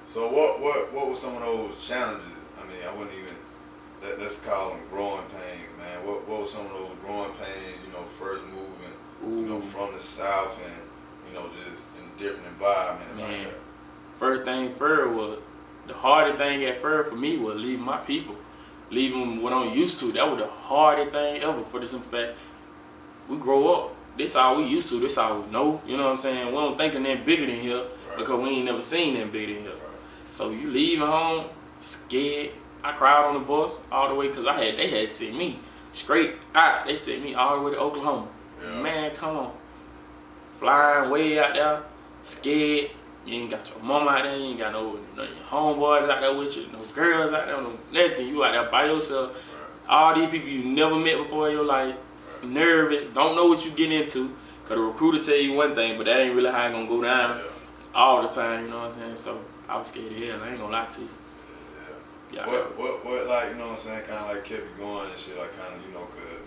So what were some of those challenges? I mean, I wouldn't even let's call them growing pains, man. What were some of those growing pains? You know, first moving, you know, from the South and you know just in a different environment. Man, like that. First thing first was the hardest thing at first for me was leaving my people, leaving what I'm used to. That was the hardest thing ever. For the simple fact, we grow up. This all we used to. This all we know. You know what I'm saying? We don't think of nothing bigger than here because we ain't never seen nothing bigger than here. So you leaving home scared. I cried on the bus all the way because they had sent me straight out. They sent me all the way to Oklahoma. Yeah. Man, come on. Flying way out there, scared. You ain't got your mama out there. You ain't got no your homeboys out there with you. No girls out there. No nothing. You out there by yourself. All these people you never met before in your life. Nervous. Don't know what you getting into. Because the recruiter tell you one thing, but that ain't really how it gonna go down all the time. You know what I'm saying? So I was scared of hell. I ain't gonna lie to you. Yeah. What like, you know what I'm saying, kind of like kept you going and shit, like kind of, you know, because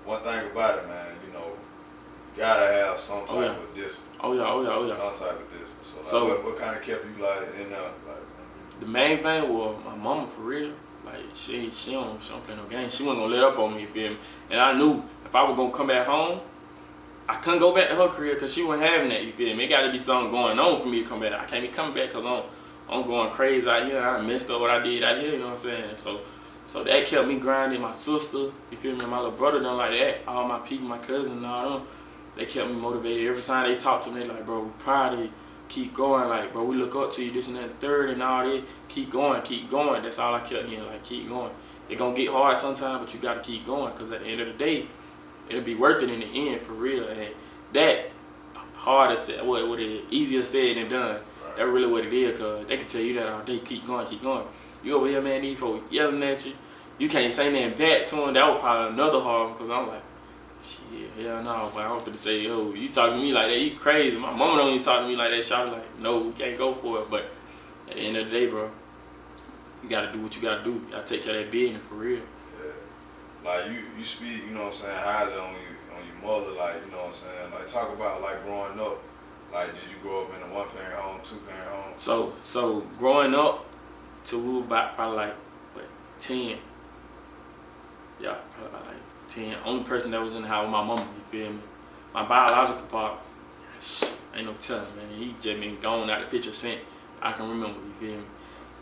one thing about it, man, you know, you gotta have some type of discipline. Oh yeah. Some type of discipline. So like, what kind of kept you like in there? Like, the main thing was my mama, for real. Like she don't play no games. She wasn't gonna let up on me, you feel me? And I knew if I was gonna come back home, I couldn't go back to her career because she wasn't having that, you feel me? It got to be something going on for me to come back. I can't be coming back because I'm going crazy out here. I messed up what I did out here, you know what I'm saying? So that kept me grinding. My sister, you feel me? My little brother done like that. All my people, my cousins and all them, they kept me motivated. Every time they talk to me, like, bro, we proud of you. Keep going. Like, bro, we look up to you, this and that, third and all that. Keep going, keep going. That's all I kept hearing, like, keep going. It gonna get hard sometimes, but you got to keep going because at the end of the day, it'll be worth it in the end, for real. And that harder said, what it easier said than done. Right. That's really what it is, cause they can tell you that all day. Keep going, keep going. You over here, man, these folks yelling at you. You can't say nothing back to them. That was probably another hard one, cause I'm like, shit, hell no. But I don't fit to say, yo, you talking to me like that? You crazy? My mama don't even talk to me like that. She was like, no, we can't go for it. But at the end of the day, bro, you gotta do what you gotta do. You gotta take care of that business, for real. Like you speak, you know what I'm saying, highly on your mother, like, you know what I'm saying, like talk about like growing up, like did you grow up in a 1-parent home, 2-parent home? So growing up till we were about probably like 10. Yeah, probably about like 10. Only person that was in the house was my mama, you feel me? My biological pops, ain't no telling, man. He just been gone out the picture since I can remember, you feel me?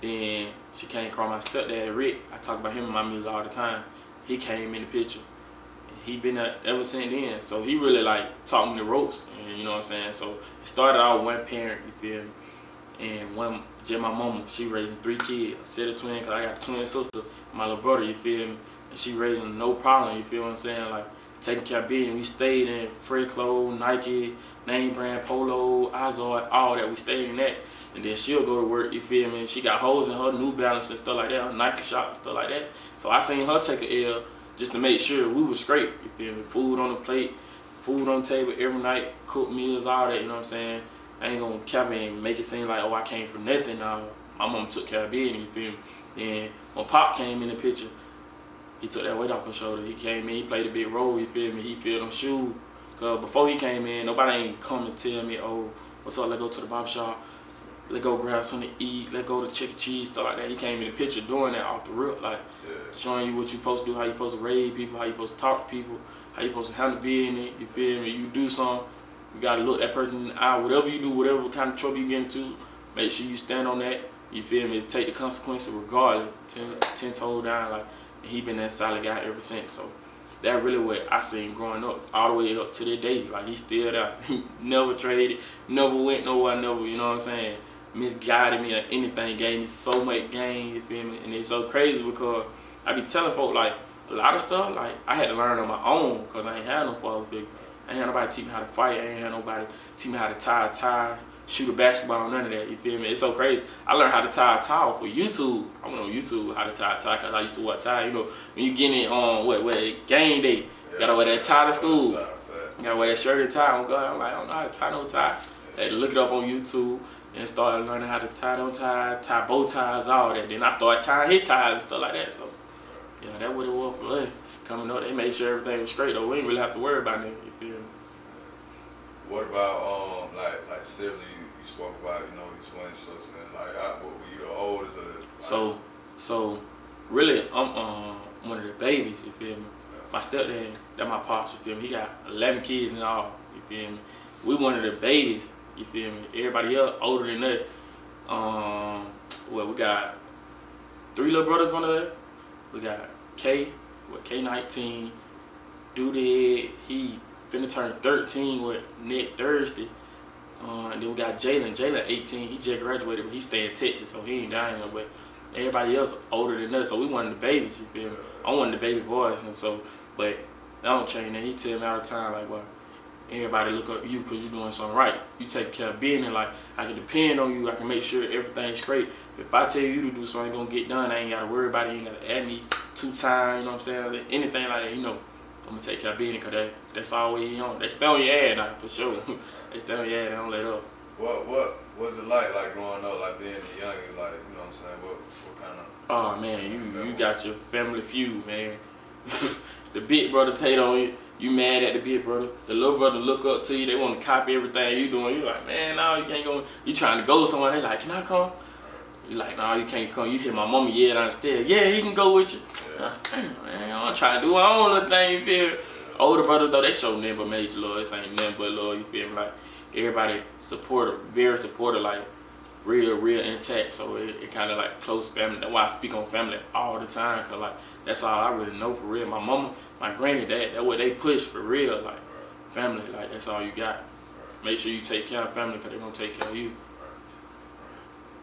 Then she came across my stepdad, Rick. I talk about him in my music all the time. He came in the picture. And he been there ever since then. So he really like taught me the ropes. And you know what I'm saying? So it started out with 1 parent, you feel me? And just my mama, she raising 3 kids. A set of twins, cause I got a twin sister, my little brother, you feel me? And she raising no problem, you feel what I'm saying? Like taking care of business. We stayed in Fred clothes, Nike, name brand, Polo, Izod, all that. We stayed in that. And then she'll go to work, you feel me? She got holes in her New Balance and stuff like that, her Nike shop and stuff like that. So I seen her take a L just to make sure we was straight, you feel me? Food on the plate, food on the table every night, cooked meals, all that, you know what I'm saying? I ain't gonna cap it and make it seem like, oh, I came from nothing. My mom took care of business, you feel me? Then when Pop came in the picture, he took that weight off his shoulder. He came in, he played a big role, you feel me? He filled them shoes. Cause before he came in, nobody ain't come to tell me, oh, what's up, let's go to the barber shop. Let's go grab something to eat. Let's go to Chuck E. Cheese, stuff like that. He came in the picture doing that off the rip, like showing you what you supposed to do, how you supposed to raise people, how you supposed to talk to people, how you supposed to handle business. You feel me? You do something, you gotta look that person in the eye. Whatever you do, whatever kind of trouble you get into, make sure you stand on that. You feel me? Take the consequences regardless. 10 toes down, like. And he been that solid guy ever since. So that really what I seen growing up, all the way up to this day. Like he's still there. He never traded, never went nowhere, never. You know what I'm saying? Misguided me or anything, gave me so much game, you feel me? And it's so crazy because I be telling folk like a lot of stuff, like I had to learn on my own because I ain't had no father figure. I ain't had nobody teach me how to fight, I ain't had nobody teach me how to tie a tie, shoot a basketball, none of that, you feel me? It's so crazy. I learned how to tie a tie off with YouTube. I went on YouTube how to tie a tie because I used to wear tie, you know, when you get in on game day, you gotta wear that tie to school. You gotta wear that shirt and tie. I'm like, I don't know how to tie no tie. I had to look it up on YouTube. And started learning how to tie bow ties, all that. Then I started tying hit ties and stuff like that. So, yeah, that's what it was for us. Coming up, they made sure everything was straight, though. We didn't really have to worry about that, you feel me? What about like sibling? You spoke about your twin sister. Like, were you the oldest? So really, I'm one of the babies. You feel me? My stepdad, that my pops. You feel me? He got 11 kids in all. You feel me? We one of the babies. You feel me? Everybody else older than us. Well, we got 3 little brothers on there. We got K, with K19. Dude, he finna turn 13 with next Thursday. And then we got Jalen. Jalen 18. He just graduated, but he stay in Texas, so he ain't down here. But everybody else older than us, so we one of the babies. You feel me? I'm one of the baby boys, and so, but that don't change that. He tell me all the time, like, well, everybody look up to you because you're doing something right. You take care of business. Like, I can depend on you. I can make sure everything's great. If I tell you to do something, it's gonna get done. I ain't gotta worry about it. You ain't gotta add me 2 times. You know what I'm saying? Anything like that, I'm gonna take care of business because that's all we on. They stay on your ass now, for sure. They stay on your ass. They don't let up. What was it like growing up, like being the youngest? Like, you know what I'm saying? What kind of? Oh man, you got your family feud, man. The big brother take on you. You mad at the big brother. The little brother look up to you. They want to copy everything you doing. You like, man, no, you can't go. You trying to go somewhere. They like, can I come? You like, no, you can't come. You hear my mama yell down the stairs. Yeah, he can go with you. Yeah. Damn, man, I'm trying to do my own little thing. You feel me? Older brothers though, they show nothing but major love. This ain't nothing but love. You feel me? Like everybody supportive, very supportive, like real intact. So it kind of like close family. That's why I speak on family all the time. Cause like that's all I really know for real. My mama, my granny, that's what they push for real. Like family, like that's all you got. Make sure you take care of family because they gonna take care of you.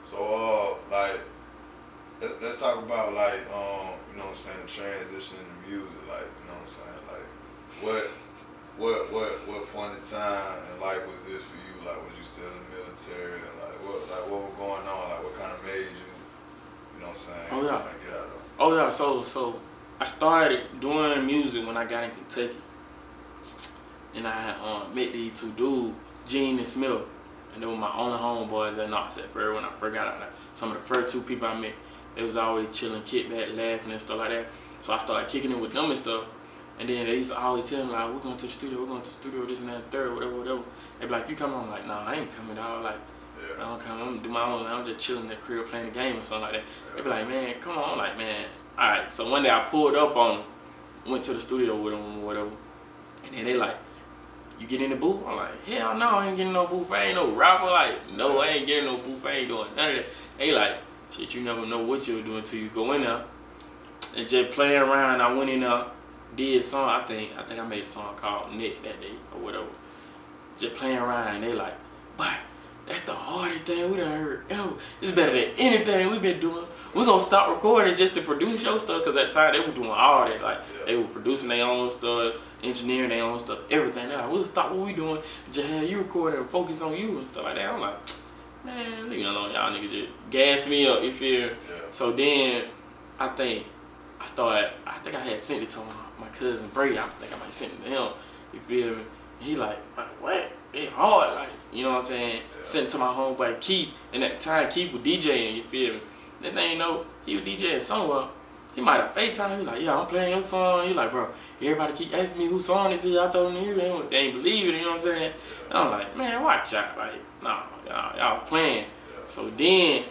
So like let's talk about like you know what I'm saying, the transition in the music. Like, you know what I'm saying, like what point in time in life was this for you? Like, was you still in the military? And like what was going on? Like, what kind of made you know what I'm saying? Oh yeah. Like, get out of it? Oh yeah. So I started doing music when I got in Kentucky, and I met these 2 dudes, Gene and Smith, and they were my only homeboys at Knox at first when I first got out there. Some of the first 2 people I met, they was always chilling, kickback, laughing and stuff like that. So I started kicking it with them and stuff. And then they used to always tell me like, we're going to the studio, this and that, third, whatever. They be like, you coming? I'm like, nah, I ain't coming, dog. Like, I don't come, I'm gonna do my own, I'm just chilling in the crib playing the game or something like that. They be like, man, come on. I'm like, man, all right. So one day I pulled up on them, went to the studio with them or whatever. And then they like, you get in the booth? I'm like, hell no, I ain't getting no booth. I ain't no rapper. Like, no, I ain't getting no booth. I ain't doing none of that. They like, shit, you never know what you're doing till you go in there. And just playing around, I went in there, did a song. I think I made a song called Nick that day or whatever. Just playing around, and they like, but that's the hardest thing we done heard ever. It's better than anything we've been doing. We're gonna stop recording just to produce your stuff, because at the time they were doing all that. Like, they were producing their own stuff, engineering their own stuff, everything. They're like, we'll stop what we doing, just have you recording and focus on you and stuff like that. I'm like, man, leave me alone, y'all niggas just gas me up, you feel? So then I think I had sent it to my cousin Brady. I think I might send it to him, you feel me? He like, what? It hard, like, you know what I'm saying? Sent it to my homeboy Keith, and at the time Keith was DJing, you feel me? That thing, you know, he was DJing somewhere. He might have FaceTime. He like, yeah, I'm playing your song. He like, bro, everybody keep asking me whose song this is. I told them they ain't believe it, you know what I'm saying? And I'm like, man, watch out. Like, nah, y'all playing. So then,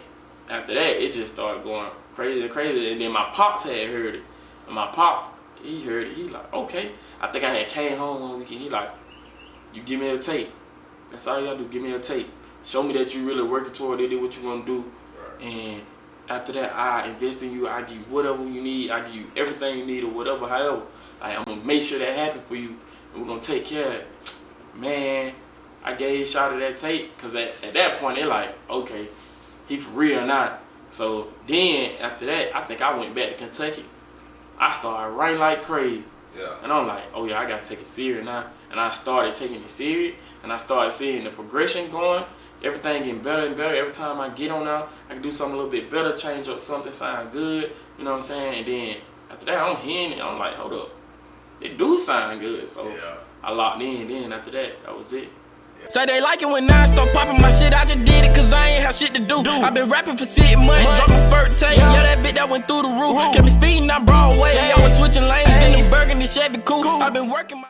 after that, it just started going crazy. And then my pops had heard it. And my pop, he heard it. He like, okay. I think I had came home one weekend. He like, you give me a tape. That's all you gotta do, give me a tape. Show me that you really working toward it, what you wanna do. And after that, I invest in you. I give you whatever you need. I give you everything you need or whatever, however. Like, I'm gonna make sure that happen for you, and we're gonna take care of it. Man, I gave a shot of that tape, because at that point, they're like, okay, he for real now. So then, after that, I think I went back to Kentucky. I started writing like crazy. And I'm like, oh yeah, I gotta take it serious now. And I started taking it serious, and I started seeing the progression going. Everything getting better and better. Every time I get on now, I can do something a little bit better, change up something, sound good. You know what I'm saying? And then after that, I'm hearing it. I'm like, hold up, it do sound good. So I locked in. Then after that, that was it. Say they like it when I start popping my shit. I just did it cause I ain't have shit to do. I been rapping for 6 months, dropped my first tape. Yeah, that bitch that went through the roof. Kept me speeding on Broadway. I was switching lanes in the Burgundy Chevy coupe. I been working my